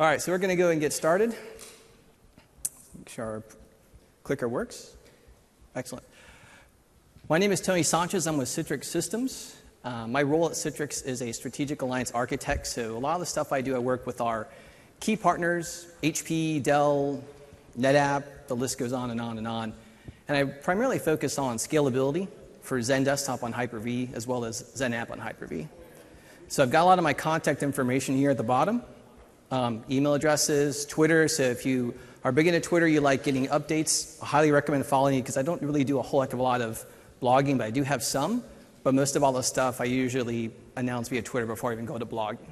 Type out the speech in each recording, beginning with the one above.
All right, so we're going to go and get started. Make sure our clicker works. Excellent. My name is Tony Sanchez. I'm with Citrix Systems. My role at Citrix is a strategic alliance architect, so a lot of the stuff I do, I work with our key partners, HP, Dell, NetApp, the list goes on and on and on. And I primarily focus on scalability for Zen Desktop on Hyper-V, as well as Zen App on Hyper-V. So I've got a lot of my contact information here at the bottom. Email addresses, Twitter, so if you are big into Twitter, you like getting updates, I highly recommend following me because I don't really do a whole heck of a lot of blogging, but I do have some. But most of all the stuff I usually announce via Twitter before I even go to blogging.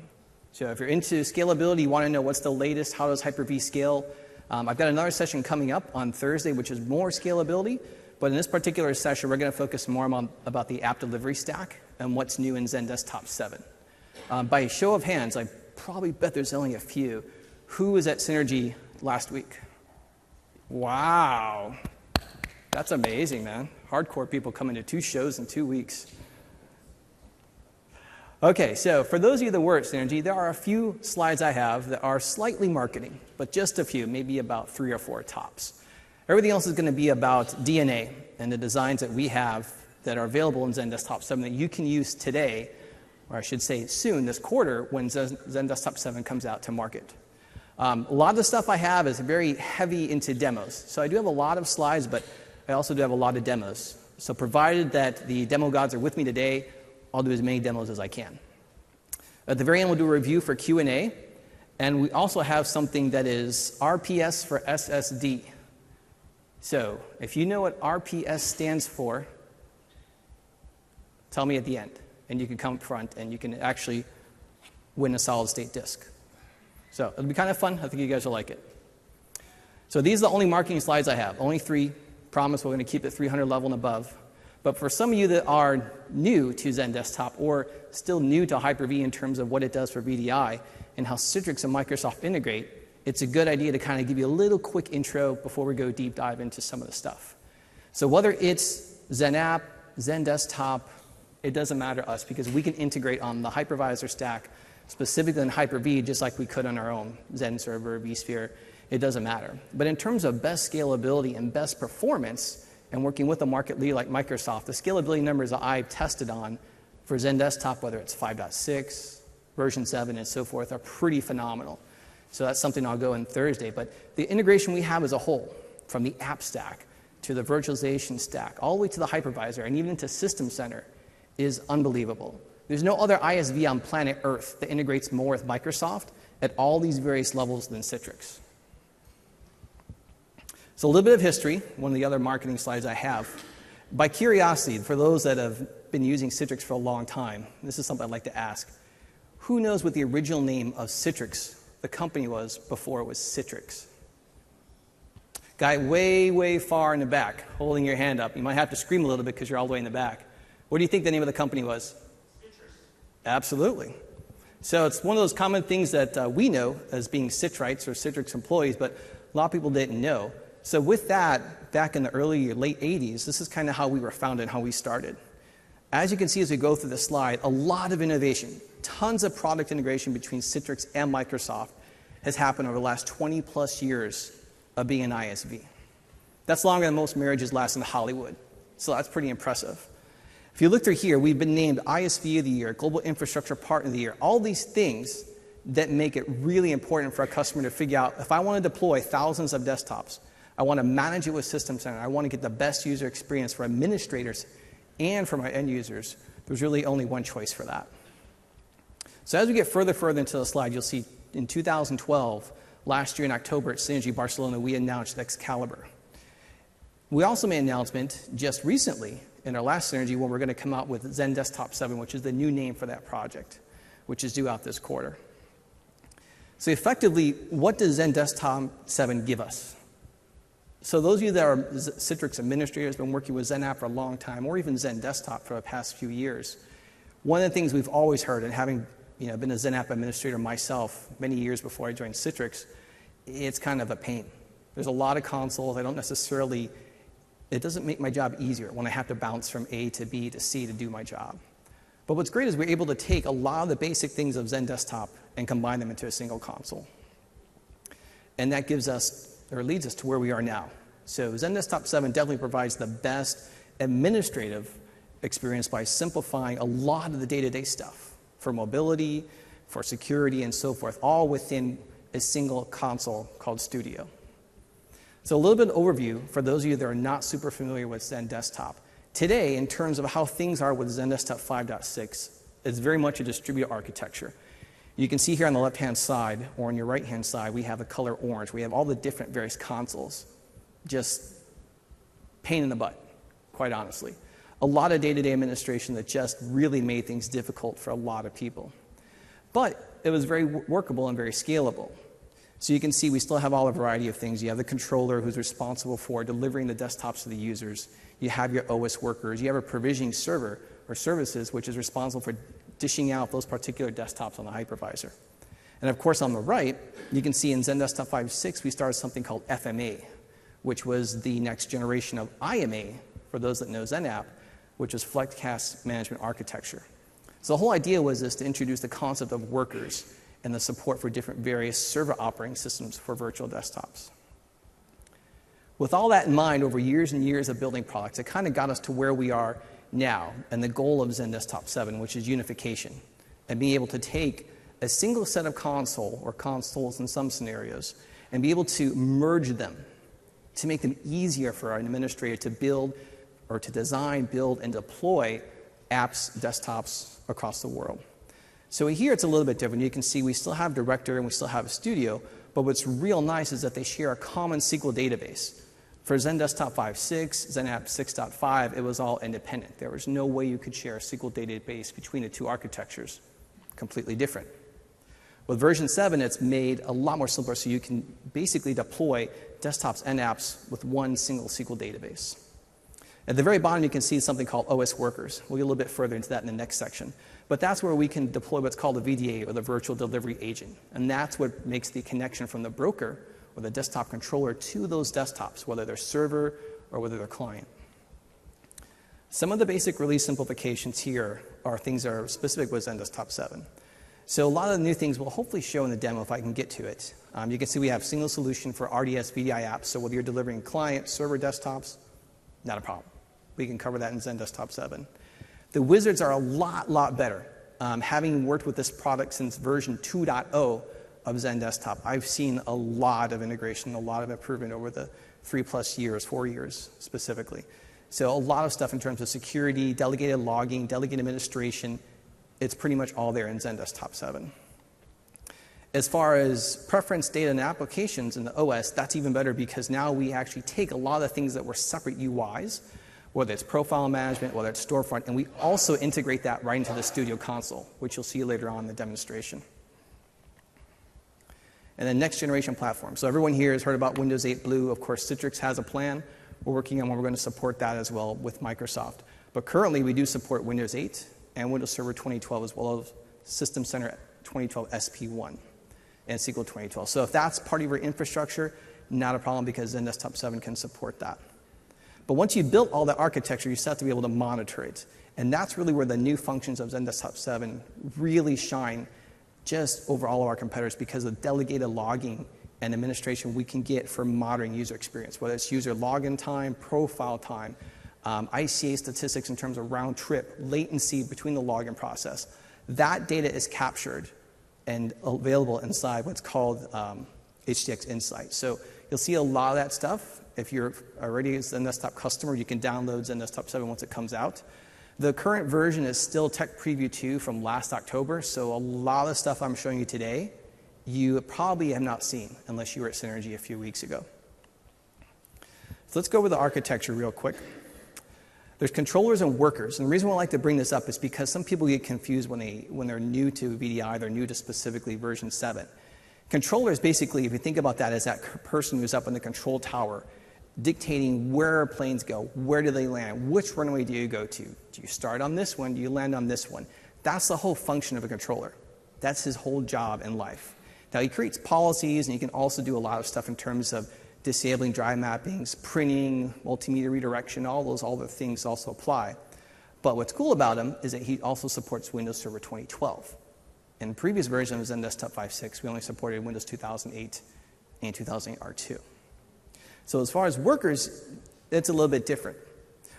So if you're into scalability, you want to know what's the latest, how does Hyper-V scale, I've got another session coming up on Thursday, which is more scalability. But in this particular session, we're going to focus more on about the app delivery stack and what's new in Zen Desktop 7. By a show of hands, I probably bet there's only a few. Who was at Synergy last week? Wow. That's amazing, man. Hardcore people coming to 2 shows in 2 weeks. Okay, so for those of you that were at Synergy, there are a few slides I have that are slightly marketing, but just a few, maybe about 3 or 4 tops. Everything else is going to be about DNA and the designs that we have that are available in Zen Desktop 7 that you can use today, or I should say soon, this quarter, when Zen Desktop 7 comes out to market. A lot of the stuff I have is very heavy into demos. So I do have a lot of slides, but I also do have a lot of demos. So provided that the demo gods are with me today, I'll do as many demos as I can. At the very end, we'll do a review for Q&A. And we also have something that is RPS for SSD. So if you know what RPS stands for, tell me at the end. And you can come up front and you can actually win a solid state disk. So it'll be kind of fun. I think you guys will like it. So these are the only marketing slides I have. Only 3. Promise we're going to keep it 300 level and above. But for some of you that are new to Zen Desktop or still new to Hyper-V in terms of what it does for VDI and how Citrix and Microsoft integrate, it's a good idea to kind of give you a little quick intro before we go deep dive into some of the stuff. So whether it's Zen App, Zen Desktop, it doesn't matter to us because we can integrate on the hypervisor stack, specifically in Hyper-V, just like we could on our own Zen server, vSphere. It doesn't matter. But in terms of best scalability and best performance, and working with a market leader like Microsoft, the scalability numbers that I've tested on for Zen Desktop, whether it's 5.6, version 7, and so forth, are pretty phenomenal. So that's something I'll go in Thursday. But the integration we have as a whole, from the app stack to the virtualization stack, all the way to the hypervisor, and even to System Center, is unbelievable. There's no other ISV on planet Earth that integrates more with Microsoft at all these various levels than Citrix. So a little bit of history, one of the other marketing slides I have. By curiosity, for those that have been using Citrix for a long time, this is something I'd like to ask. Who knows what the original name of Citrix, the company, was before it was Citrix? Guy way, way far in the back, holding your hand up. You might have to scream a little bit because you're all the way in the back. What do you think the name of the company was? Citrix. Absolutely. So it's one of those common things that we know as being Citrites or Citrix employees, but a lot of people didn't know. So with that, back in the late 80s, this is kind of how we were founded and how we started. As you can see as we go through the slide, a lot of innovation, tons of product integration between Citrix and Microsoft has happened over the last 20-plus years of being an ISV. That's longer than most marriages last in Hollywood, so that's pretty impressive. If you look through here, we've been named ISV of the Year, Global Infrastructure Partner of the Year, all these things that make it really important for a customer to figure out, if I want to deploy thousands of desktops, I want to manage it with System Center. I want to get the best user experience for administrators and for my end users. There's really only one choice for that. So as we get further into the slide, you'll see in 2012, last year in October at Synergy Barcelona, we announced Excalibur. We also made an announcement just recently in our last Synergy when we're going to come out with Zen Desktop 7, which is the new name for that project, which is due out this quarter. So effectively, what does Zen Desktop 7 give us? So those of you that are Citrix administrators, been working with Zen App for a long time, or even Zen Desktop for the past few years, one of the things we've always heard, and having been a Zen App administrator myself many years before I joined Citrix, it's kind of a pain. There's a lot of consoles. It doesn't make my job easier when I have to bounce from A to B to C to do my job. But what's great is we're able to take a lot of the basic things of Zen Desktop and combine them into a single console. And that gives us, or leads us to where we are now. So XenDesktop 7 definitely provides the best administrative experience by simplifying a lot of the day-to-day stuff for mobility, for security, and so forth, all within a single console called Studio. So a little bit of overview for those of you that are not super familiar with XenDesktop. Today, in terms of how things are with XenDesktop 5.6, it's very much a distributed architecture. You can see here on the left-hand side, or on your right-hand side, we have the color orange. We have all the different various consoles. Just pain in the butt, quite honestly. A lot of day-to-day administration that just really made things difficult for a lot of people. But it was very workable and very scalable. So you can see we still have all a variety of things. You have the controller who's responsible for delivering the desktops to the users. You have your OS workers. You have a provisioning server or services which is responsible for dishing out those particular desktops on the hypervisor. And of course on the right, you can see in XenDesktop 5.6 we started something called FMA, which was the next generation of IMA, for those that know XenApp, which is Flex Management Architecture. So the whole idea was this, to introduce the concept of workers and the support for different various server operating systems for virtual desktops. With all that in mind, over years and years of building products, it kind of got us to where we are now, and the goal of XenDesktop 7, which is unification, and being able to take a single set of console, or consoles in some scenarios, and be able to merge them to make them easier for an administrator to build, or to design, build, and deploy apps, desktops across the world. So here it's a little bit different. You can see we still have Director and we still have Studio, but what's real nice is that they share a common SQL database. For XenDesktop 5.6, XenApp 6.5, it was all independent. There was no way you could share a SQL database between the two architectures. Completely different. With version 7, it's made a lot more simpler, so you can basically deploy desktops and apps with one single SQL database. At the very bottom, you can see something called OS Workers. We'll get a little bit further into that in the next section. But that's where we can deploy what's called a VDA, or the Virtual Delivery Agent. And that's what makes the connection from the broker, or the desktop controller, to those desktops, whether they're server or whether they're client. Some of the basic release simplifications here are things that are specific with XenDesktop 7. So a lot of the new things we'll hopefully show in the demo if I can get to it. You can see we have single solution for RDS VDI apps. So whether you're delivering client, server desktops, not a problem. We can cover that in XenDesktop 7. The wizards are a lot better. Having worked with this product since version 2.0 of XenDesktop, I've seen a lot of integration, a lot of improvement over the 3+ years, 4 years specifically. So a lot of stuff in terms of security, delegated logging, delegated administration, it's pretty much all there in XenDesktop 7. As far as preference data and applications in the OS, that's even better because now we actually take a lot of the things that were separate UIs, whether it's profile management, whether it's storefront, and we also integrate that right into the Studio console, which you'll see later on in the demonstration. And then next generation platform. So everyone here has heard about Windows 8 Blue. Of course, Citrix has a plan. We're working on when we're going to support that as well with Microsoft. But currently, we do support Windows 8 and Windows Server 2012, as well as System Center 2012 SP1 and SQL 2012. So if that's part of your infrastructure, not a problem because XenDesktop 7 can support that. But once you've built all the architecture, you still have to be able to monitor it. And that's really where the new functions of XenDesktop 7 really shine just over all of our competitors because of delegated logging and administration we can get for monitoring user experience, whether it's user login time, profile time, ICA statistics in terms of round trip, latency between the login process. That data is captured and available inside what's called HDX Insight. So you'll see a lot of that stuff. If you're already a XenDesktop customer, you can download XenDesktop 7 once it comes out. The current version is still Tech Preview 2 from last October, so a lot of the stuff I'm showing you today, you probably have not seen unless you were at Synergy a few weeks ago. So let's go over the architecture real quick. There's controllers and workers, and the reason why I like to bring this up is because some people get confused when they're new to VDI, they're new to specifically version 7. Controllers, basically, if you think about that, as that person who's up in the control tower dictating where planes go, where do they land, which runway do you go to? Do you start on this one? Do you land on this one? That's the whole function of a controller. That's his whole job in life. Now, he creates policies, and he can also do a lot of stuff in terms of disabling drive mappings, printing, multimedia redirection, all those other things also apply. But what's cool about him is that he also supports Windows Server 2012. In previous versions of XenDesktop 5.6, we only supported Windows 2008 and 2008 R2. So as far as workers, it's a little bit different.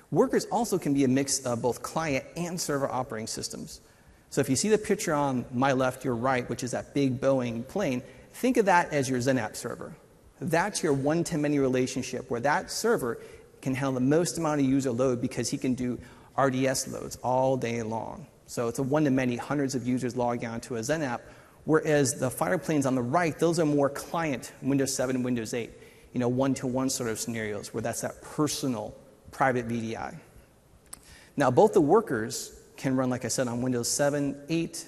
Workers also can be a mix of both client and server operating systems. So if you see the picture on my left, your right, which is that big Boeing plane, think of that as your XenApp server. That's your one-to-many relationship where that server can handle the most amount of user load because he can do RDS loads all day long. So it's a one-to-many, hundreds of users logging onto a XenApp, whereas the fighter planes on the right, those are more client, Windows 7, Windows 8, one-to-one sort of scenarios where that's that personal private VDI. Now, both the workers can run, like I said, on Windows 7, 8,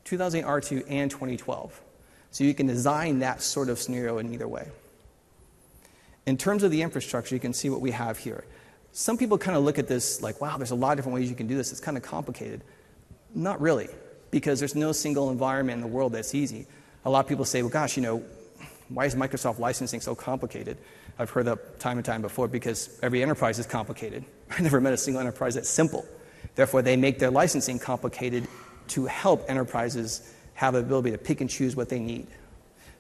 2008 R2, and 2012. So you can design that sort of scenario in either way. In terms of the infrastructure, you can see what we have here. Some people kind of look at this like, wow, there's a lot of different ways you can do this. It's kind of complicated. Not really, because there's no single environment in the world that's easy. A lot of people say, well, gosh, why is Microsoft licensing so complicated? I've heard that time and time before because every enterprise is complicated. I never met a single enterprise that's simple. Therefore, they make their licensing complicated to help enterprises have the ability to pick and choose what they need.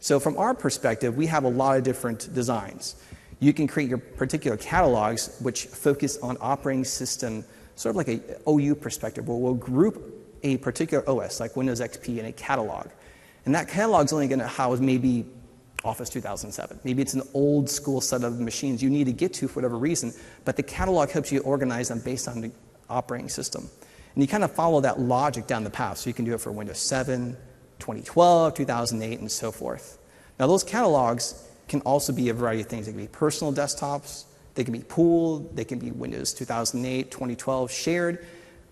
So from our perspective, we have a lot of different designs. You can create your particular catalogs which focus on operating system, sort of like a OU perspective, where we'll group a particular OS, like Windows XP, in a catalog. And that catalog is only going to house maybe Office 2007. Maybe it's an old school set of machines you need to get to for whatever reason, but the catalog helps you organize them based on the operating system. And you kind of follow that logic down the path. So you can do it for Windows 7, 2012, 2008, and so forth. Now, those catalogs can also be a variety of things. They can be personal desktops, they can be pooled, they can be Windows 2008, 2012 shared.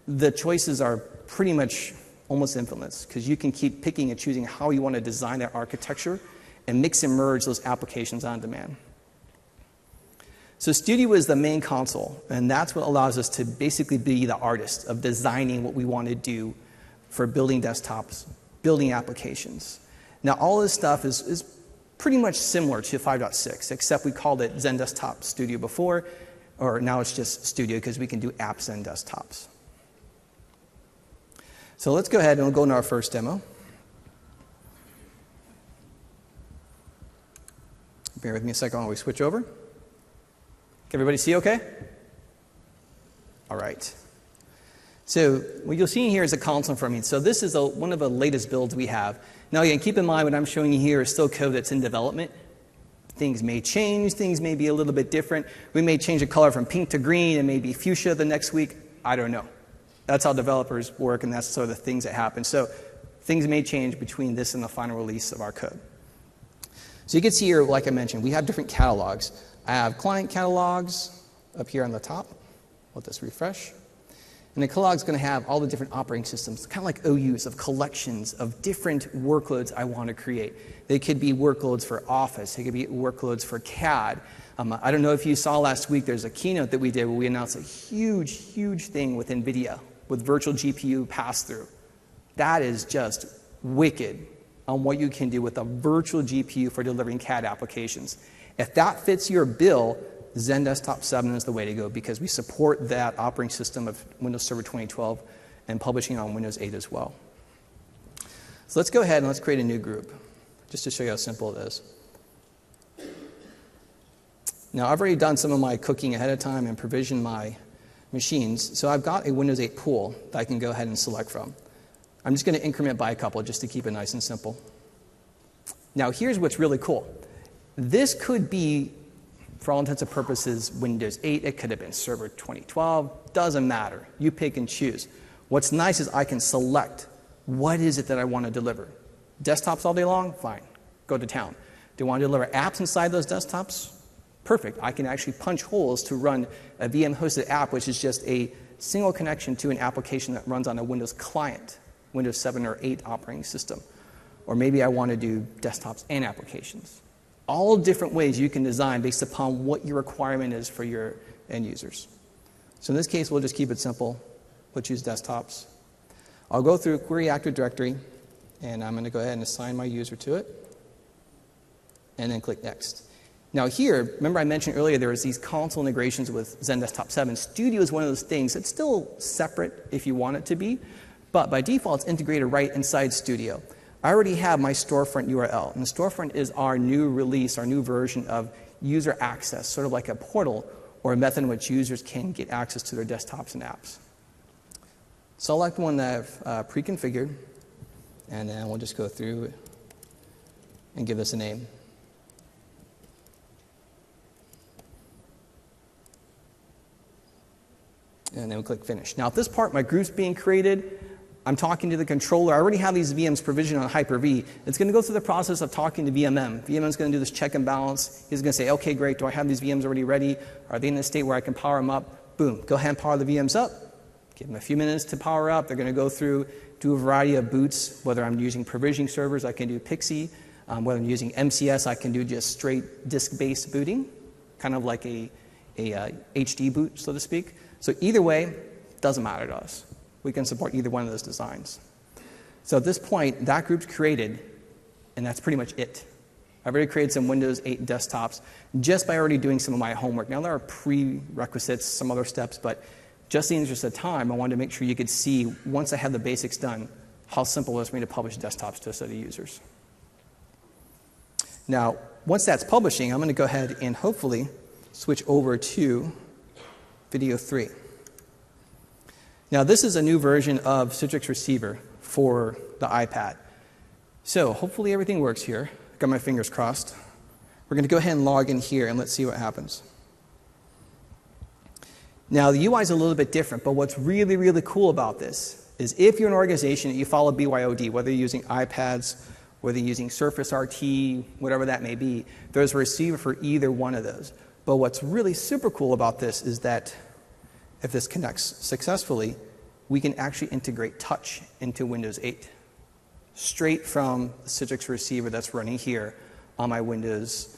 The choices are pretty much almost infinite because you can keep picking and choosing how you want to design that architecture and mix and merge those applications on demand. So Studio is the main console, and that's what allows us to basically be the artist of designing what we want to do for building desktops, building applications. Now, all this stuff is pretty much similar to 5.6, except we called it Zen Desktop Studio before, or now it's just Studio because we can do apps and desktops. So let's go ahead and we'll go into our first demo. Bear with me a second while we switch over. Can everybody see okay? All right. So what you'll see here is a console for me. So this is one of the latest builds we have. Now again, keep in mind what I'm showing you here is still code that's in development. Things may change. Things may be a little bit different. We may change the color from pink to green and maybe fuchsia the next week. I don't know. That's how developers work, and that's sort of the things that happen. So things may change between this and the final release of our code. So you can see here, like I mentioned, we have different catalogs. I have client catalogs up here on the top. Let this refresh. And the catalog is going to have all the different operating systems, kind of like OUs of collections of different workloads I want to create. They could be workloads for Office. They could be workloads for CAD. I don't know if you saw last week, there's a keynote that we did where we announced a huge, huge thing with NVIDIA with virtual GPU pass-through. That is just wicked on what you can do with a virtual GPU for delivering CAD applications. If that fits your bill, Zen Desktop 7 is the way to go because we support that operating system of Windows Server 2012 and publishing on Windows 8 as well. So let's go ahead and let's create a new group just to show you how simple it is. Now, I've already done some of my cooking ahead of time and provisioned my machines, so I've got a Windows 8 pool that I can go ahead and select from. I'm just going to increment by a couple just to keep it nice and simple. Now, here's what's really cool. This could be, for all intents and purposes, Windows 8. It could have been Server 2012. Doesn't matter. You pick and choose. What's nice is I can select what is it that I want to deliver. Desktops all day long? Fine. Go to town. Do I want to deliver apps inside those desktops? Perfect. I can actually punch holes to run a VM-hosted app, which is just a single connection to an application that runs on a Windows client, Windows 7 or 8 operating system. Or maybe I want to do desktops and applications. All different ways you can design based upon what your requirement is for your end users. So in this case, we'll just keep it simple. We'll choose desktops. I'll go through Query Active Directory, and I'm going to go ahead and assign my user to it, and then click Next. Now here, remember I mentioned earlier there was these console integrations with Zen Desktop 7. Studio is one of those things. It's still separate if you want it to be, but by default it's integrated right inside Studio. I already have my storefront URL. And the storefront is our new release, our new version of user access, sort of like a portal or a method in which users can get access to their desktops and apps. Select one that I've pre-configured, and then we'll just go through and give this a name. And then we'll click Finish. Now, at this part, my group's being created. I'm talking to the controller. I already have these VMs provisioned on Hyper-V. It's going to go through the process of talking to VMM. VMM's going to do this check and balance. He's going to say, OK, great. Do I have these VMs already ready? Are they in a state where I can power them up? Boom. Go ahead and power the VMs up. Give them a few minutes to power up. They're going to go through, do a variety of boots. Whether I'm using provisioning servers, I can do Pixie. Whether I'm using MCS, I can do just straight disk-based booting, kind of like a HD boot, so to speak. So either way, doesn't matter to us. We can support either one of those designs. So at this point, that group's created, and that's pretty much it. I've already created some Windows 8 desktops just by already doing some of my homework. Now, there are prerequisites, some other steps, but just in the interest of time, I wanted to make sure you could see, once I had the basics done, how simple it was for me to publish desktops to a set of users. Now, once that's publishing, I'm going to go ahead and hopefully switch over to Video 3. Now, this is a new version of Citrix Receiver for the iPad. So hopefully everything works here. Got my fingers crossed. We're going to go ahead and log in here, and let's see what happens. Now, the UI is a little bit different, but what's really, really cool about this is if you're an organization that you follow BYOD, whether you're using iPads, whether you're using Surface RT, whatever that may be, there's a receiver for either one of those. But what's really super cool about this is that if this connects successfully, we can actually integrate touch into Windows 8 straight from the Citrix receiver that's running here on my Windows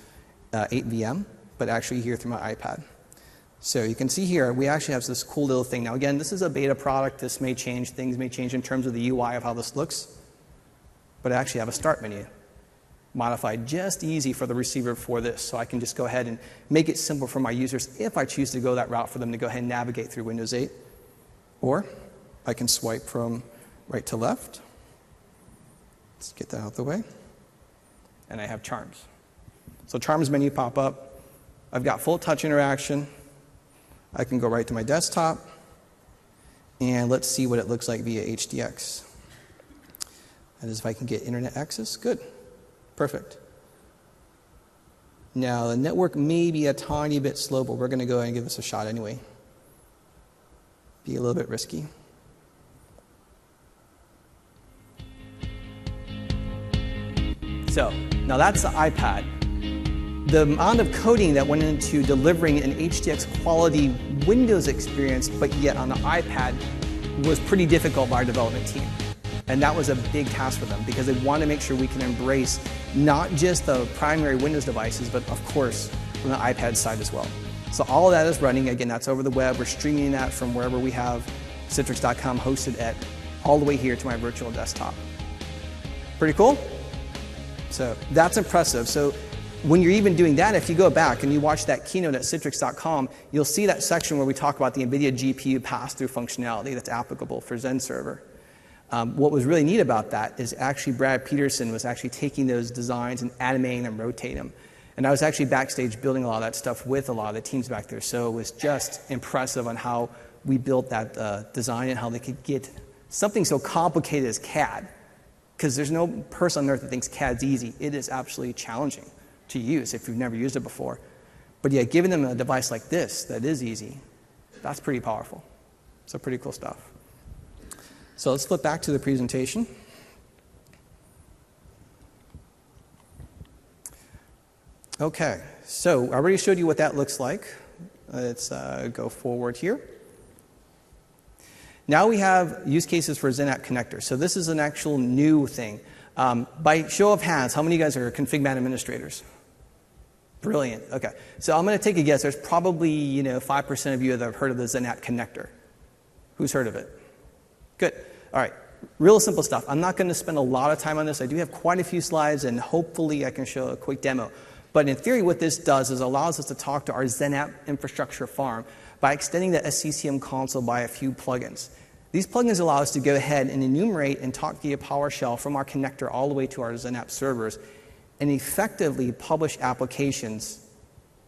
8 VM, but actually here through my iPad. So you can see here, we actually have this cool little thing. Now, again, this is a beta product. This may change. Things may change in terms of the UI of how this looks. But I actually have a start menu modified just easy for the receiver for this. So I can just go ahead and make it simple for my users if I choose to go that route for them to go ahead and navigate through Windows 8. Or I can swipe from right to left. Let's get that out of the way. And I have Charms. So Charms menu pop up. I've got full touch interaction. I can go right to my desktop. And let's see what it looks like via HDX. That is if I can get internet access. Good. Perfect. Now, the network may be a tiny bit slow, but we're going to go ahead and give this a shot anyway. Be a little bit risky. So, now that's the iPad. The amount of coding that went into delivering an HDX quality Windows experience, but yet on the iPad, was pretty difficult by our development team. And that was a big task for them because they want to make sure we can embrace not just the primary Windows devices, but of course from the iPad side as well. So all of that is running. Again, that's over the web. We're streaming that from wherever we have Citrix.com hosted at all the way here to my virtual desktop. Pretty cool? So that's impressive. So when you're even doing that, if you go back and you watch that keynote at Citrix.com, you'll see that section where we talk about the NVIDIA GPU pass-through functionality that's applicable for Zen Server. What was really neat about that is actually Brad Peterson was actually taking those designs and animating them, rotating them. And I was actually backstage building a lot of that stuff with a lot of the teams back there. So it was just impressive on how we built that design and how they could get something so complicated as CAD. Because there's no person on earth that thinks CAD's easy. It is absolutely challenging to use if you've never used it before. But yeah, giving them a device like this that is easy, that's pretty powerful. So pretty cool stuff. So let's flip back to the presentation. Okay, so I already showed you what that looks like. Let's go forward here. Now we have use cases for Zen App Connector. So this is an actual new thing. By show of hands, how many of you guys are config-man administrators? Brilliant. Okay. So I'm going to take a guess. There's probably 5% of you that have heard of the Zen App Connector. Who's heard of it? Good. All right. Real simple stuff. I'm not going to spend a lot of time on this. I do have quite a few slides, and hopefully I can show a quick demo. But in theory, what this does is allows us to talk to our Zen App infrastructure farm by extending the SCCM console by a few plugins. These plugins allow us to go ahead and enumerate and talk via PowerShell from our connector all the way to our XenApp servers and effectively publish applications,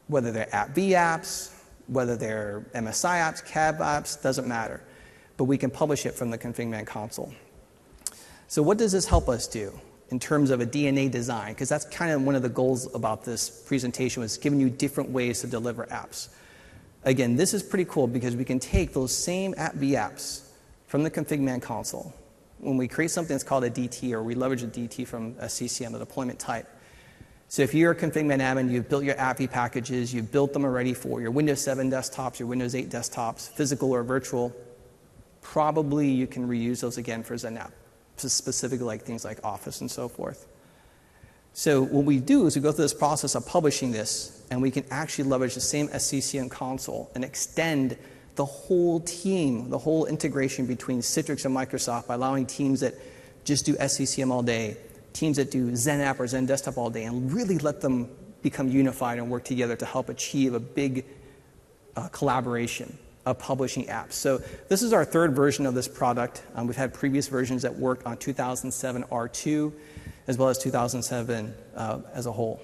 whether they're AppV apps, whether they're MSI apps, CAB apps, doesn't matter. But we can publish it from the ConfigMan console. So what does this help us do in terms of a DNA design? Because that's kind of one of the goals about this presentation, was giving you different ways to deliver apps. Again, this is pretty cool because we can take those same AppV apps from the ConfigMan console. When we create something that's called a DT, or we leverage a DT from a CCM, a deployment type. So if you're a ConfigMan admin, you've built your AppV packages, you've built them already for your Windows 7 desktops, your Windows 8 desktops, physical or virtual, probably you can reuse those again for XenApp, specifically like things like Office and so forth. So what we do is we go through this process of publishing this, and we can actually leverage the same SCCM console and extend the whole team, the whole integration between Citrix and Microsoft by allowing teams that just do SCCM all day, teams that do XenApp or XenDesktop all day, and really let them become unified and work together to help achieve a big collaboration of publishing apps. So this is our third version of this product. We've had previous versions that worked on 2007 R2, as well as 2007 as a whole.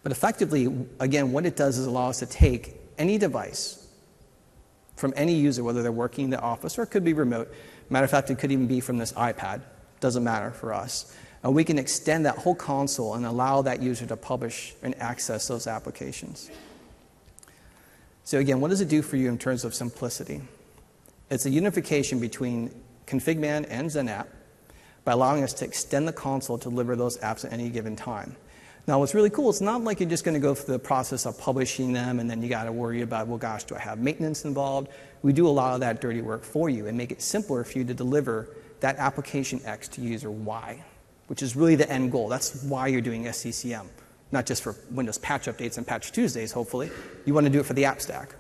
But effectively, again, what it does is allow us to take any device from any user, whether they're working in the office or it could be remote. Matter of fact, it could even be from this iPad. Doesn't matter for us. And we can extend that whole console and allow that user to publish and access those applications. So again, what does it do for you in terms of simplicity? It's a unification between ConfigMan and XenApp by allowing us to extend the console to deliver those apps at any given time. Now, what's really cool, it's not like you're just going to go through the process of publishing them and then you got to worry about, well, gosh, do I have maintenance involved? We do a lot of that dirty work for you and make it simpler for you to deliver that application X to user Y, which is really the end goal. That's why you're doing SCCM, not just for Windows patch updates and patch Tuesdays, hopefully. You want to do it for the app stack.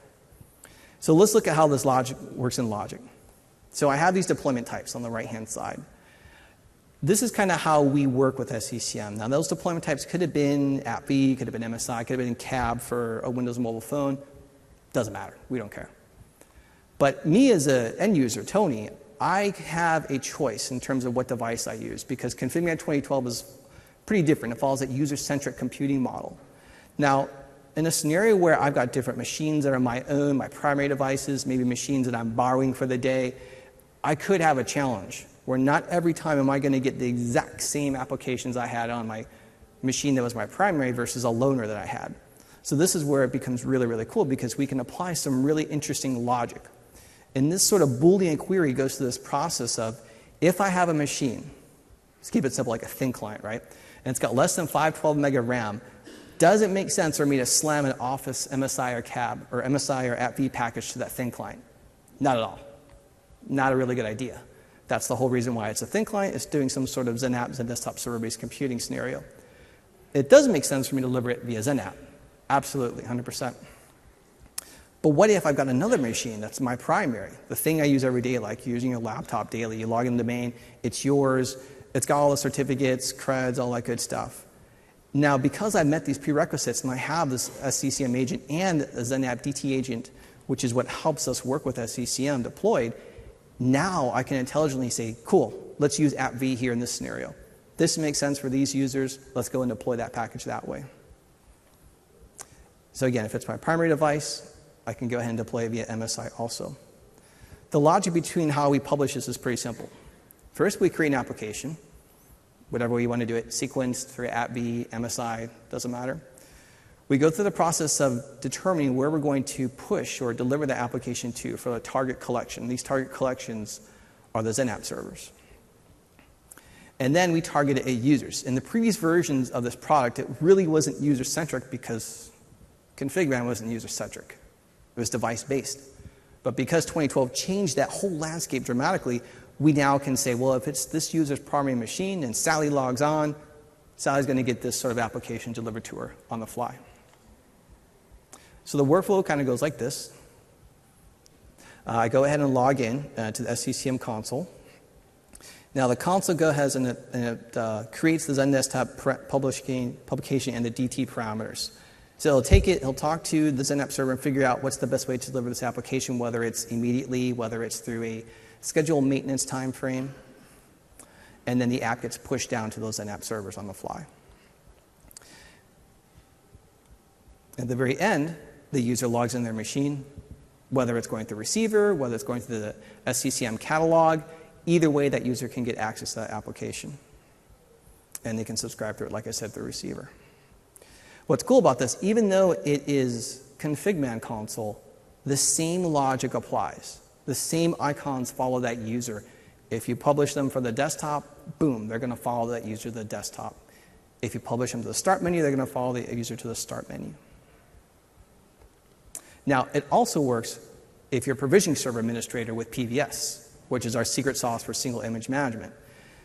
So let's look at how this logic works in logic. So I have these deployment types on the right-hand side. This is kind of how we work with SCCM. Now, those deployment types could have been AppV, could have been MSI, could have been CAB for a Windows mobile phone. Doesn't matter. We don't care. But me as an end user, Tony, I have a choice in terms of what device I use because ConfigMan 2012 is pretty different. It follows that user-centric computing model. Now, in a scenario where I've got different machines that are my own, my primary devices, maybe machines that I'm borrowing for the day, I could have a challenge where not every time am I going to get the exact same applications I had on my machine that was my primary versus a loaner that I had. So this is where it becomes really, really cool because we can apply some really interesting logic. And this sort of Boolean query goes through this process of, if I have a machine, let's keep it simple, like a thin client, right? And it's got less than 512 meg of RAM, does it make sense for me to slam an Office MSI or CAB or MSI or AppV package to that thin client? Not at all. Not a really good idea. That's the whole reason why it's a thin client. It's doing some sort of XenApp, XenDesktop server-based computing scenario. It does make sense for me to deliver it via XenApp. Absolutely, 100%. But what if I've got another machine that's my primary, the thing I use every day, like using a laptop daily, you log in the domain, it's yours, it's got all the certificates, creds, all that good stuff. Now, because I've met these prerequisites and I have this SCCM agent and a XenApp DT agent, which is what helps us work with SCCM deployed, now I can intelligently say, cool, let's use AppV here in this scenario. This makes sense for these users. Let's go and deploy that package that way. So again, if it's my primary device, I can go ahead and deploy it via MSI also. The logic between how we publish this is pretty simple. First, we create an application, whatever way you want to do it, sequenced through AppV, MSI, doesn't matter. We go through the process of determining where we're going to push or deliver the application to for a target collection. These target collections are the XenApp servers. And then we target users. In the previous versions of this product, it really wasn't user-centric because ConfigMan wasn't user-centric. It was device-based. But because 2012 changed that whole landscape dramatically, we now can say, well, if it's this user's primary machine and Sally logs on, Sally's going to get this sort of application delivered to her on the fly. So the workflow kind of goes like this. I go ahead and log in to the SCCM console. Now the console goes ahead and it creates the XenDesktop publication and the DT parameters. So it'll take it, he'll talk to the XenApp server and figure out what's the best way to deliver this application, whether it's immediately, whether it's through a schedule maintenance time frame, and then the app gets pushed down to those XenApp servers on the fly. At the very end, the user logs in their machine, whether it's going through receiver, whether it's going through the SCCM catalog. Either way, that user can get access to that application. And they can subscribe to it, like I said, through receiver. What's cool about this, even though it is config-man console, the same logic applies. The same icons follow that user. If you publish them for the desktop, boom, they're going to follow that user to the desktop. If you publish them to the start menu, they're going to follow the user to the start menu. Now, it also works if you're a provisioning server administrator with PVS, which is our secret sauce for single image management.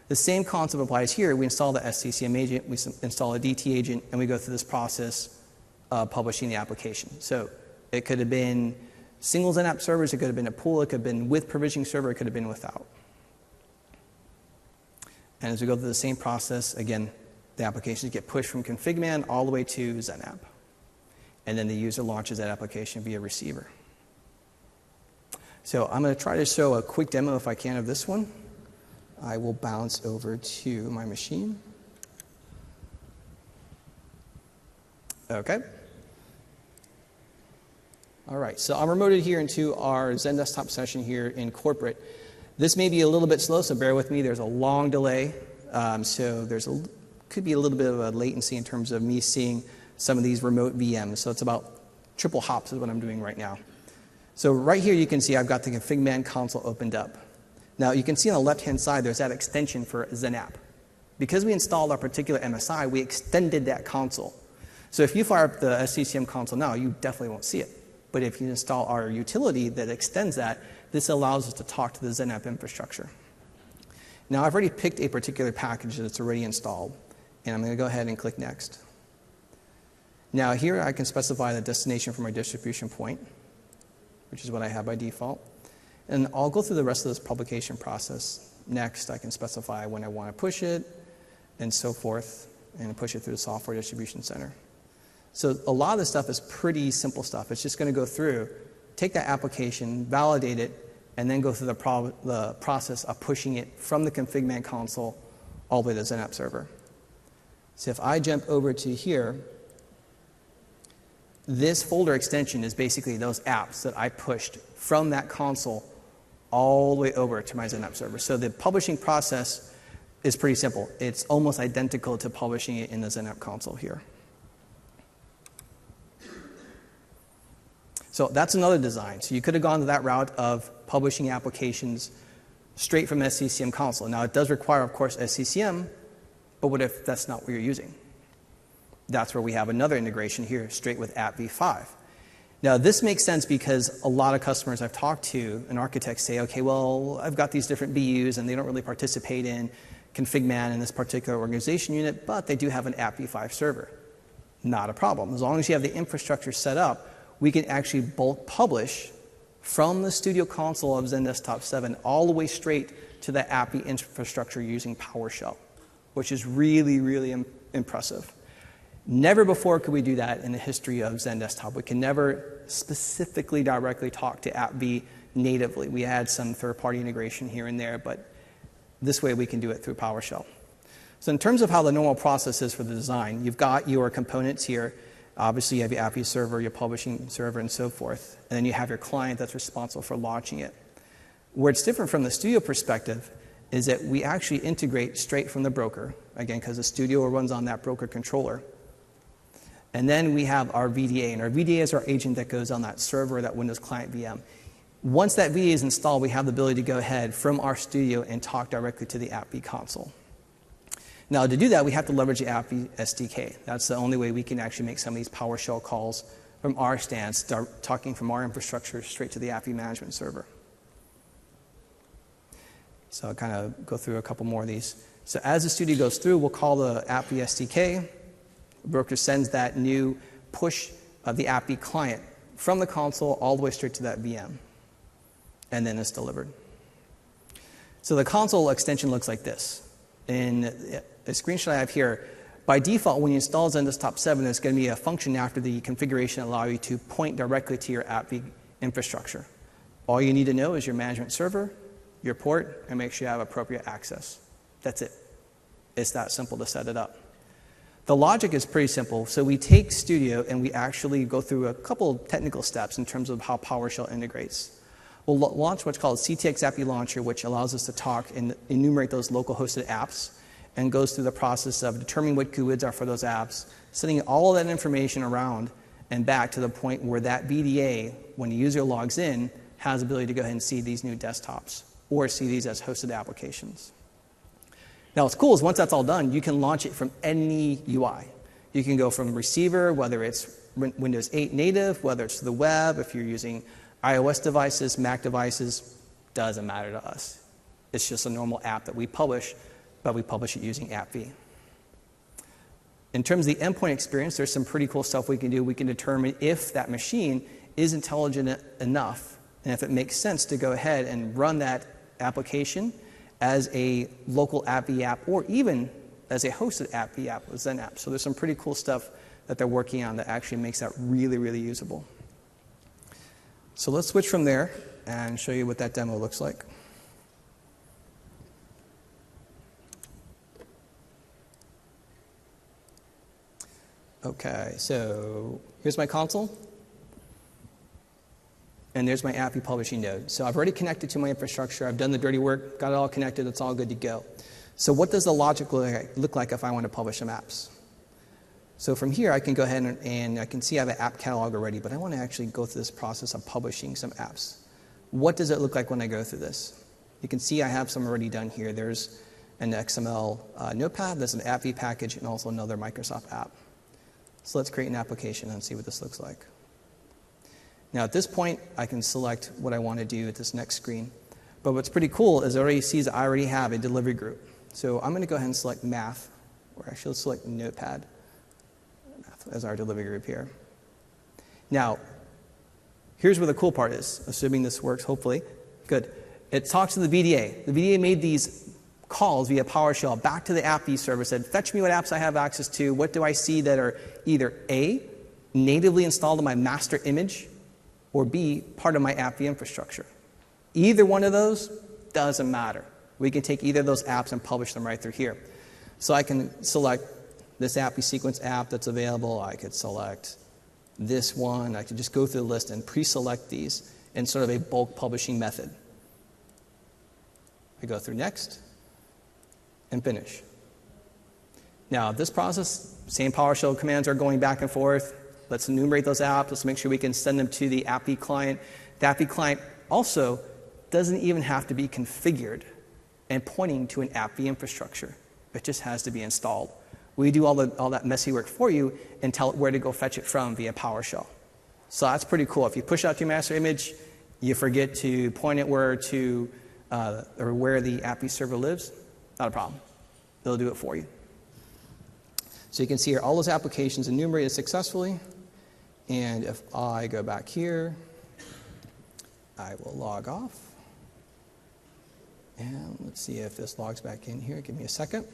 The same concept applies here. We install the SCCM agent, we install a DT agent, and we go through this process of publishing the application. So it could have been single XenApp servers, it could have been a pool, it could have been with provisioning server, it could have been without. And as we go through the same process, again, the applications get pushed from config-man all the way to XenApp. And then the user launches that application via receiver. So I'm going to try to show a quick demo, if I can, of this one. I will bounce over to my machine. OK. All right, so I'm remoted here into our Zen desktop session here in corporate. This may be a little bit slow, so bear with me. There's a long delay, so could be a little bit of a latency in terms of me seeing some of these remote VMs. So it's about triple hops is what I'm doing right now. So right here you can see I've got the config-man console opened up. Now you can see on the left-hand side there's that extension for XenApp. Because we installed our particular MSI, we extended that console. So if you fire up the SCCM console now, you definitely won't see it. But if you install our utility that extends that, this allows us to talk to the XenApp infrastructure. Now I've already picked a particular package that's already installed, and I'm going to go ahead and click Next. Now here I can specify the destination for my distribution point, which is what I have by default. And I'll go through the rest of this publication process. Next, I can specify when I want to push it, and so forth, and push it through the software distribution center. So a lot of this stuff is pretty simple stuff. It's just going to go through, take that application, validate it, and then go through the process of pushing it from the config-man console all the way to the XenApp server. So if I jump over to here, this folder extension is basically those apps that I pushed from that console all the way over to my XenApp server. So the publishing process is pretty simple. It's almost identical to publishing it in the XenApp console here. So that's another design. So you could have gone to that route of publishing applications straight from SCCM console. Now it does require, of course, SCCM, but what if that's not what you're using? That's where we have another integration here, straight with app v5. Now, this makes sense because a lot of customers I've talked to and architects say, OK, well, I've got these different BUs, and they don't really participate in config-man in this particular organization unit, but they do have an app v5 server. Not a problem. As long as you have the infrastructure set up, we can actually bulk publish from the studio console of Zen Desktop 7 all the way straight to the app infrastructure using PowerShell, which is really, really impressive. Never before could we do that in the history of Zen Desktop. We can never specifically directly talk to AppV natively. We had some third-party integration here and there, but this way we can do it through PowerShell. So in terms of how the normal process is for the design, you've got your components here. Obviously, you have your AppV server, your publishing server, and so forth. And then you have your client that's responsible for launching it. Where it's different from the studio perspective is that we actually integrate straight from the broker, again, because the studio runs on that broker controller. And then we have our VDA, and our VDA is our agent that goes on that server, that Windows client VM. Once that VDA is installed, we have the ability to go ahead from our studio and talk directly to the AppV console. Now, to do that, we have to leverage the AppV SDK. That's the only way we can actually make some of these PowerShell calls from our stance, talking from our infrastructure straight to the AppV management server. So I'll kind of go through a couple more of these. So as the studio goes through, we'll call the AppV SDK. The broker sends that new push of the AppV client from the console all the way straight to that VM. And then it's delivered. So the console extension looks like this. In the screenshot I have here, by default, when you install Zen Desktop 7, there's going to be a function after the configuration that allows you to point directly to your AppV infrastructure. All you need to know is your management server, your port, and make sure you have appropriate access. That's it. It's that simple to set it up. The logic is pretty simple. So we take Studio and we actually go through a couple technical steps in terms of how PowerShell integrates. We'll launch what's called CTX API Launcher, which allows us to talk and enumerate those local hosted apps, and goes through the process of determining what GUIDs are for those apps, sending all of that information around and back to the point where that VDA, when the user logs in, has the ability to go ahead and see these new desktops or see these as hosted applications. Now, what's cool is once that's all done, you can launch it from any UI. You can go from receiver, whether it's Windows 8 native, whether it's the web, if you're using iOS devices, Mac devices, doesn't matter to us. It's just a normal app that we publish, but we publish it using AppV. In terms of the endpoint experience, there's some pretty cool stuff we can do. We can determine if that machine is intelligent enough and if it makes sense to go ahead and run that application as a local AppV app or even as a hosted AppV app with Zen app. So there's some pretty cool stuff that they're working on that actually makes that really, really usable. So let's switch from there and show you what that demo looks like. Okay, so here's my console. And there's my AppV publishing node. So I've already connected to my infrastructure. I've done the dirty work, got it all connected. It's all good to go. So what does the logic look like if I want to publish some apps? So from here, I can go ahead and I can see I have an app catalog already, but I want to actually go through this process of publishing some apps. What does it look like when I go through this? You can see I have some already done here. There's an XML notepad, there's an AppV package, and also another Microsoft app. So let's create an application and see what this looks like. Now at this point, I can select what I want to do at this next screen. But what's pretty cool is it already sees I already have a delivery group. So I'm going to go ahead and select Math, or actually let's select Notepad as our delivery group here. Now, here's where the cool part is, assuming this works, hopefully. Good. It talks to the VDA. The VDA made these calls via PowerShell back to the AppV server, said, fetch me what apps I have access to, what do I see that are either A, natively installed in my master image, or B, part of my AppV infrastructure. Either one of those doesn't matter. We can take either of those apps and publish them right through here. So I can select this AppV sequence app that's available. I could select this one. I could just go through the list and pre-select these in sort of a bulk publishing method. I go through next and finish. Now, this process, same PowerShell commands are going back and forth. Let's enumerate those apps. Let's make sure we can send them to the AppV client. The AppV client also doesn't even have to be configured and pointing to an AppV infrastructure. It just has to be installed. We do all that messy work for you and tell it where to go fetch it from via PowerShell. So that's pretty cool. If you push out your master image, you forget to point it where the AppV server lives, not a problem. They'll do it for you. So you can see here all those applications enumerated successfully. And if I go back here, I will log off. And let's see if this logs back in here. Give me a second.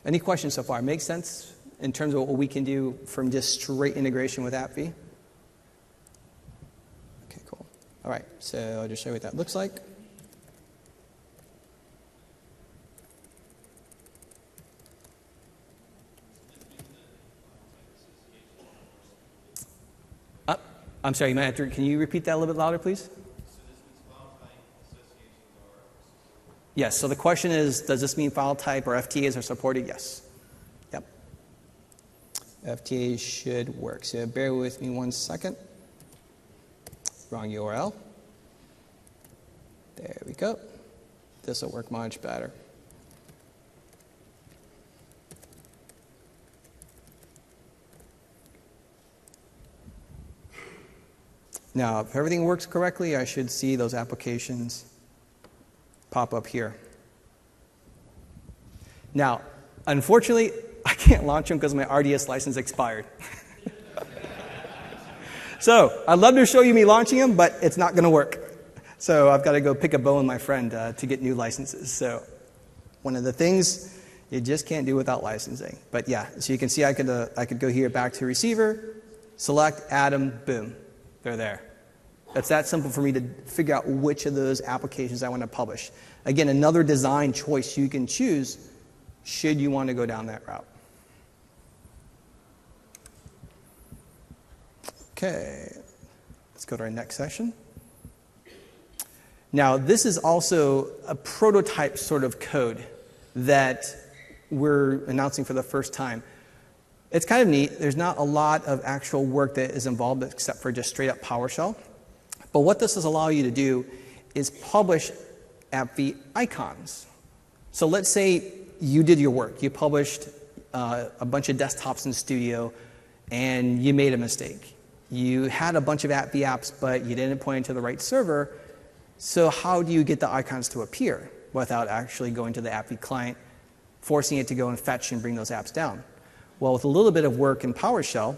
Any questions so far? Makes sense in terms of what we can do from just straight integration with AppV? Okay, cool. All right, so I'll just show you what that looks like. I'm sorry, can you repeat that a little bit louder, please? Yes, so the question is, does this mean file type or FTAs are supported? Yes. Yep. FTAs should work. So bear with me 1 second. Wrong URL. There we go. This will work much better. Now, if everything works correctly, I should see those applications pop up here. Now, unfortunately, I can't launch them because my RDS license expired. So I'd love to show you me launching them, but it's not going to work. So I've got to go pick a bone with my friend to get new licenses. So one of the things you just can't do without licensing. But yeah, so you can see I could go here back to receiver, select, add them, boom. They're there. It's that simple for me to figure out which of those applications I want to publish. Again, another design choice you can choose should you want to go down that route. Okay, let's go to our next session. Now, this is also a prototype sort of code that we're announcing for the first time. It's kind of neat. There's not a lot of actual work that is involved except for just straight up PowerShell. But what this is allow you to do is publish AppV icons. So let's say you did your work. You published a bunch of desktops in Studio, and you made a mistake. You had a bunch of AppV apps, but you didn't point it to the right server. So how do you get the icons to appear without actually going to the AppV client, forcing it to go and fetch and bring those apps down? Well, with a little bit of work in PowerShell,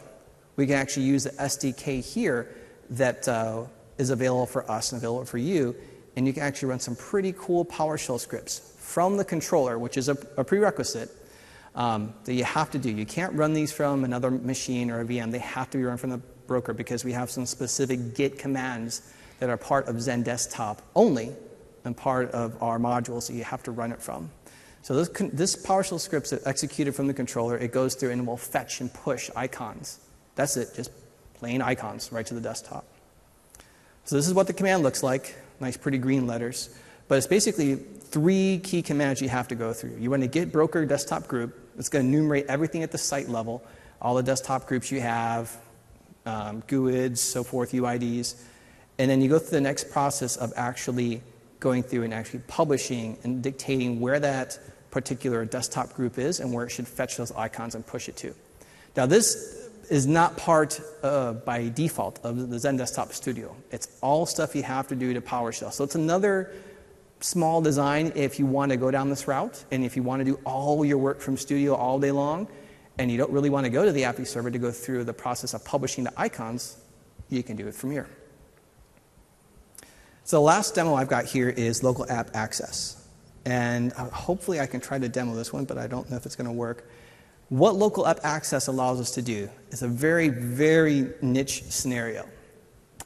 we can actually use the SDK here that is available for us and available for you, and you can actually run some pretty cool PowerShell scripts from the controller, which is a prerequisite that you have to do. You can't run these from another machine or a VM. They have to be run from the broker because we have some specific Git commands that are part of Zen Desktop only and part of our modules that you have to run it from. So this PowerShell script is executed from the controller. It goes through and will fetch and push icons. That's it, just plain icons right to the desktop. So this is what the command looks like. Nice, pretty green letters. But it's basically 3 key commands you have to go through. You want to git broker desktop group. It's going to enumerate everything at the site level, all the desktop groups you have, GUIDs, so forth, UIDs. And then you go through the next process of actually going through and actually publishing and dictating where that particular desktop group is and where it should fetch those icons and push it to. Now this is not part by default of the Zen Desktop Studio. It's all stuff you have to do to PowerShell. So it's another small design if you want to go down this route and if you want to do all your work from Studio all day long and you don't really want to go to the AppV server to go through the process of publishing the icons, you can do it from here. So the last demo I've got here is local app access. And hopefully I can try to demo this one, but I don't know if it's going to work. What local app access allows us to do is a very, very niche scenario.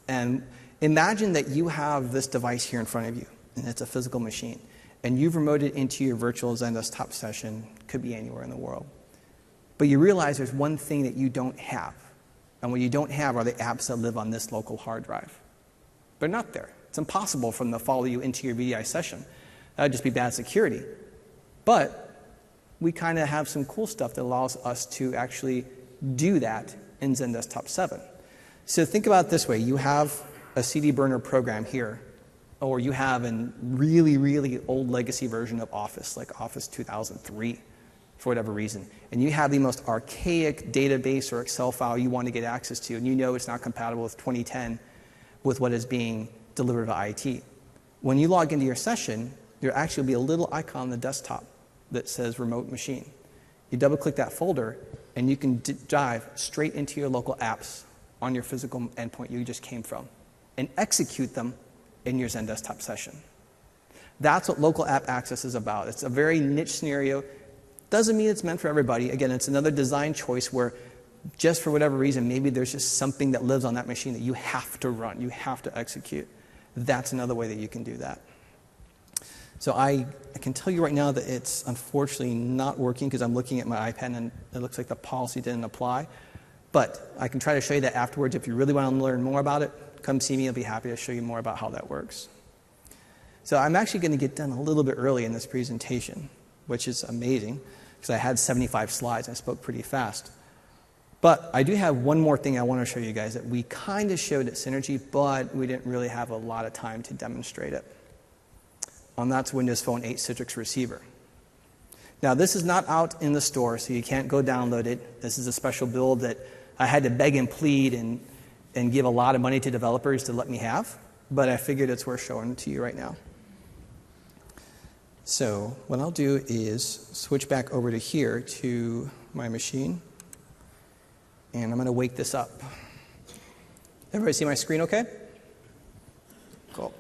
And imagine that you have this device here in front of you, and it's a physical machine. And you've remoted into your virtual Zen Desktop session, could be anywhere in the world. But you realize there's one thing that you don't have. And what you don't have are the apps that live on this local hard drive. They're not there. It's impossible for them to follow you into your VDI session. That would just be bad security. But we kind of have some cool stuff that allows us to actually do that in Zen Desktop 7. So think about it this way. You have a CD burner program here, or you have a really, really old legacy version of Office, like Office 2003, for whatever reason. And you have the most archaic database or Excel file you want to get access to, and you know it's not compatible with 2010 with what is being delivered by IT. When you log into your session, there actually will be a little icon on the desktop that says remote machine. You double click that folder and you can dive straight into your local apps on your physical endpoint you just came from and execute them in your Zen Desktop session. That's what local app access is about. It's a very niche scenario. Doesn't mean it's meant for everybody. Again, it's another design choice where just for whatever reason, maybe there's just something that lives on that machine that you have to run, you have to execute. That's another way that you can do that. So I can tell you right now that it's unfortunately not working because I'm looking at my iPad and it looks like the policy didn't apply. But I can try to show you that afterwards. If you really want to learn more about it, come see me. I'll be happy to show you more about how that works. So I'm actually going to get done a little bit early in this presentation, which is amazing because I had 75 slides. I spoke pretty fast. But I do have one more thing I want to show you guys that we kind of showed at Synergy, but we didn't really have a lot of time to demonstrate it. And that's Windows Phone 8 Citrix Receiver. Now, this is not out in the store, so you can't go download it. This is a special build that I had to beg and plead and give a lot of money to developers to let me have, but I figured it's worth showing to you right now. So what I'll do is switch back over to here to my machine, and I'm going to wake this up. Everybody see my screen okay? Cool.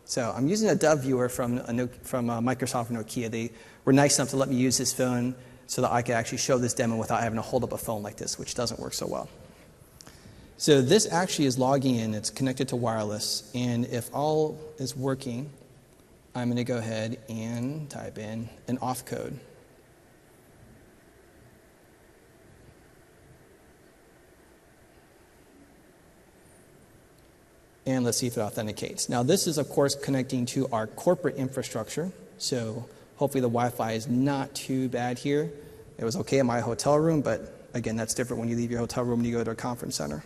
So I'm using a Dove viewer from Microsoft Nokia. They were nice enough to let me use this phone so that I could actually show this demo without having to hold up a phone like this, which doesn't work so well. So this actually is logging in. It's connected to wireless. And if all is working, I'm going to go ahead and type in an auth code. And let's see if it authenticates. Now this is, of course, connecting to our corporate infrastructure. So hopefully the Wi-Fi is not too bad here. It was okay in my hotel room, but again, that's different when you leave your hotel room and you go to a conference center.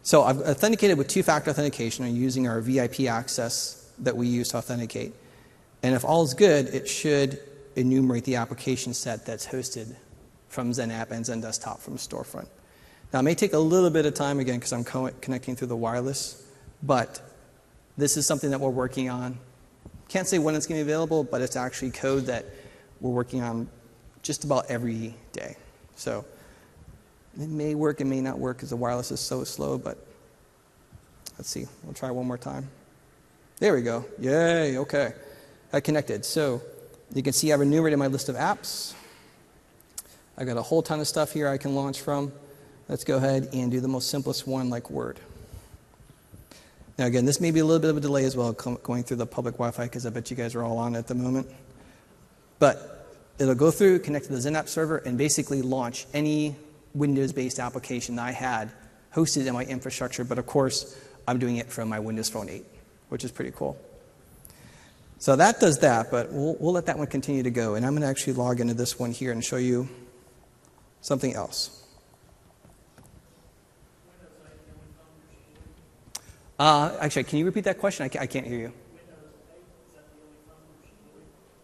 So I've authenticated with two-factor authentication. I'm using our VIP access that we use to authenticate. And if all is good, it should enumerate the application set that's hosted from XenApp and XenDesktop from Storefront. Now, it may take a little bit of time, again, because I'm connecting through the wireless, but this is something that we're working on. Can't say when it's going to be available, but it's actually code that we're working on just about every day. So it may work, it may not work, because the wireless is so slow, but let's see. We'll try one more time. There we go. Yay, okay. I connected. So you can see I've enumerated my list of apps. I got a whole ton of stuff here I can launch from. Let's go ahead and do the most simplest one, like Word. Now again, this may be a little bit of a delay as well, going through the public Wi-Fi, because I bet you guys are all on it at the moment. But it'll go through, connect to the XenApp server, and basically launch any Windows-based application that I had hosted in my infrastructure. But of course, I'm doing it from my Windows Phone 8, which is pretty cool. So that does that, but we'll let that one continue to go. And I'm going to actually log into this one here and show you something else. Actually, can you repeat that question? I can't hear you.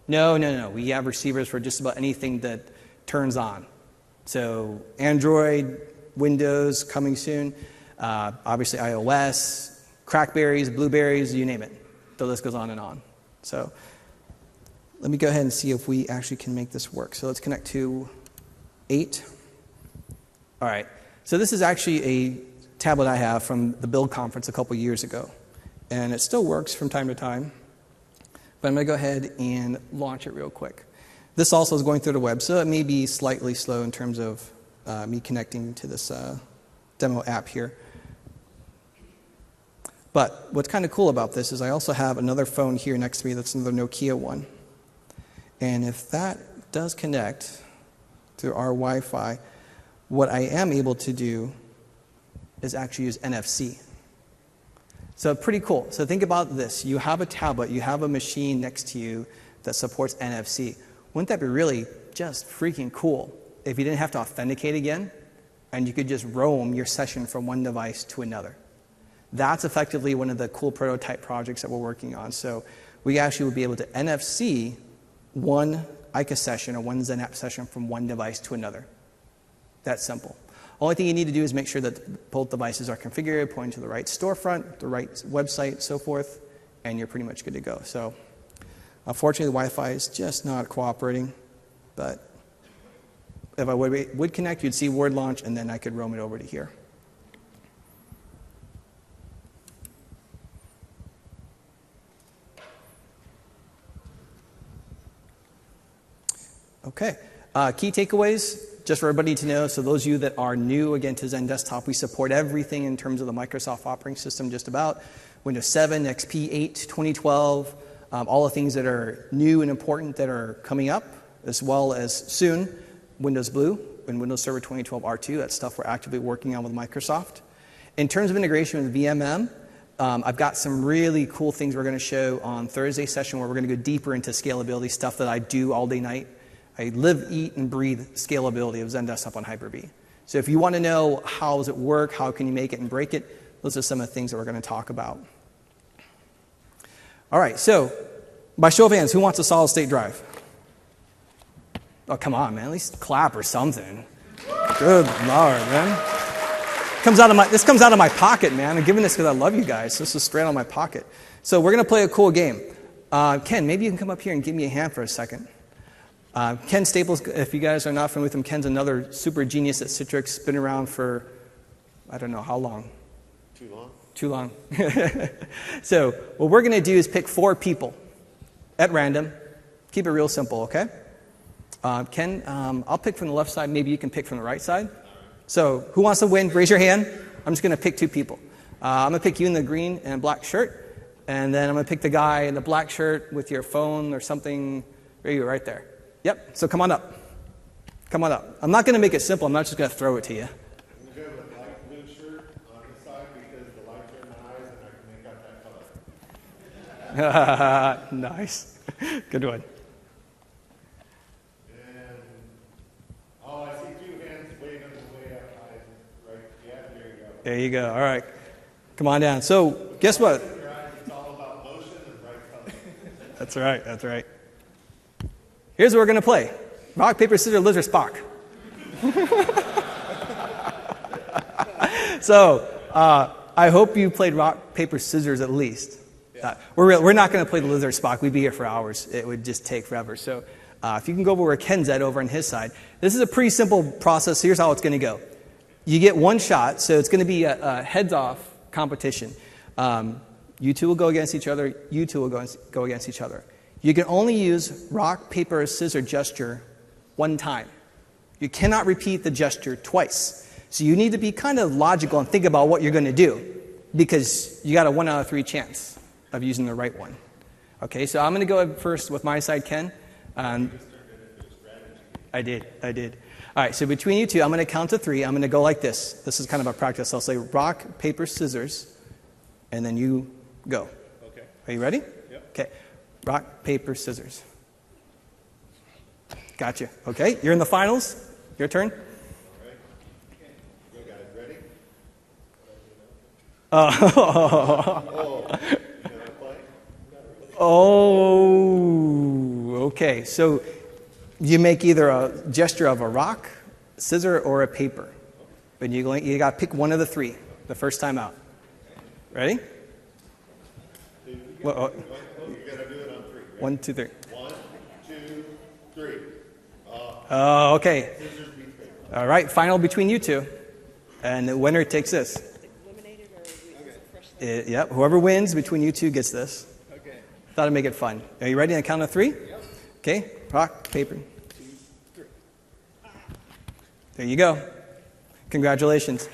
No. We have receivers for just about anything that turns on. So Android, Windows, coming soon. Obviously iOS, Crackberries, Blueberries, you name it. The list goes on and on. So let me go ahead and see if we actually can make this work. So let's connect to 8. All right. So this is actually a tablet I have from the Build conference a couple years ago. And it still works from time to time. But I'm going to go ahead and launch it real quick. This also is going through the web, so it may be slightly slow in terms of me connecting to this demo app here. But what's kind of cool about this is I also have another phone here next to me that's another Nokia one. And if that does connect through our Wi-Fi, what I am able to do is actually use NFC. So pretty cool. So think about this. You have a tablet, you have a machine next to you that supports NFC. Wouldn't that be really just freaking cool if you didn't have to authenticate again and you could just roam your session from one device to another? That's effectively one of the cool prototype projects that we're working on. So we actually would be able to NFC one ICA session or one XenApp session from one device to another. That's simple. Only thing you need to do is make sure that both devices are configured, pointing to the right storefront, the right website, so forth, and you're pretty much good to go. So unfortunately, the Wi-Fi is just not cooperating, but if I would connect, you'd see Word launch, and then I could roam it over to here. Okay. Key takeaways. Just for everybody to know, so those of you that are new, again, to XenDesktop, we support everything in terms of the Microsoft operating system, just about. Windows 7, XP 8, 2012, all the things that are new and important that are coming up, as well as soon, Windows Blue and Windows Server 2012 R2. That's stuff we're actively working on with Microsoft. In terms of integration with VMM, I've got some really cool things we're going to show on Thursday's session where we're going to go deeper into scalability, stuff that I do all day night. I live, eat, and breathe scalability of XenDesktop on Hyper-V. So if you want to know how does it work, how can you make it and break it, those are some of the things that we're going to talk about. All right, so by show of hands, who wants a solid-state drive? Oh, come on, man. At least clap or something. Good Lord, man. This comes out of my pocket, man. I'm giving this because I love you guys. This is straight out of my pocket. So we're going to play a cool game. Ken, maybe you can come up here and give me a hand for a second. Ken Staples, if you guys are not familiar with him, Ken's another super genius at Citrix, been around for, I don't know, how long? Too long. Too long. So what we're going to do is pick 4 people at random. Keep it real simple, okay? Ken, I'll pick from the left side. Maybe you can pick from the right side. So who wants to win? Raise your hand. I'm just going to pick two people. I'm going to pick you in the green and black shirt, and then I'm going to pick the guy in the black shirt with your phone or something. There you go, right there. Yep, so come on up. Come on up. I'm not going to make it simple. I'm not just going to throw it to you. I'm good with light blue shirt on the side because the light's in my eyes and I can make out that color. Nice. Good one. And, oh, I see two hands waving way up high. Right, yeah, there you go. There you go. All right. Come on down. So, guess what? Your eyes, it's all about motion and bright color. That's right. That's right. Here's what we're going to play. Rock, paper, scissors, lizard, Spock. So, I hope you played rock, paper, scissors at least. We're not going to play the lizard Spock. We'd be here for hours. It would just take forever. So if you can go over where Ken's at over on his side. This is a pretty simple process. Here's how it's going to go. You get one shot, so it's going to be a heads-off competition. You two will go against each other. You two will go against each other. You can only use rock, paper, scissors gesture one time. You cannot repeat the gesture twice. So you need to be kind of logical and think about what you're going to do because you got a 1 out of 3 chance of using the right one. Okay, so I'm going to go first with my side, Ken. I did. All right, so between you two, I'm going to count to 3. I'm going to go like this. This is kind of a practice. I'll say rock, paper, scissors, and then you go. Okay. Are you ready? Yep. Okay. Rock, paper, scissors. Gotcha. Okay, you're in the finals. Your turn. All right. You guys ready? Oh, okay. So you make either a gesture of a rock, scissor, or a paper. But you got to pick one of the 3 the first time out. Ready? Well, You got to do it on 3. Right? 1, 2, 3. 1, 2, 3. Oh, okay. Scissors beats paper. All right, final between you two. And the winner takes this. Yep, whoever wins between you two gets this. Okay. Thought I'd make it fun. Are you ready on the count of 3? Yep. Okay, rock, paper. 2, 3. There you go. Congratulations.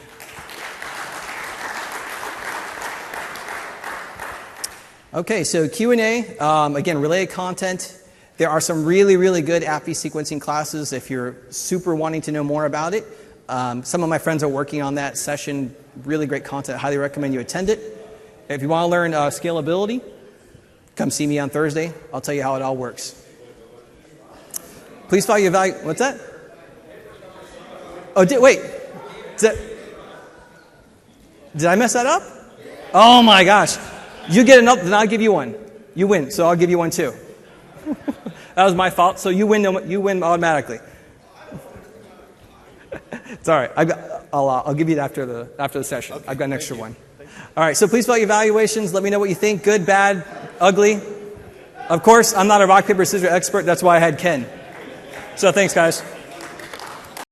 Okay, so Q&A, again, related content. There are some really, really good AppV sequencing classes if you're super wanting to know more about it. Some of my friends are working on that session. Really great content. Highly recommend you attend it. If you want to learn scalability, come see me on Thursday. I'll tell you how it all works. Please file your value. What's that? Oh, wait. Did I mess that up? Oh my gosh. You get enough, then I'll give you one. You win, so I'll give you one too. That was my fault, so you win automatically. It's all right. I'll give you it after the session. Okay, I've got an extra one. All right, so please fill out your evaluations. Let me know what you think. Good, bad, ugly. Of course, I'm not a rock, paper, scissors expert. That's why I had Ken. So thanks, guys.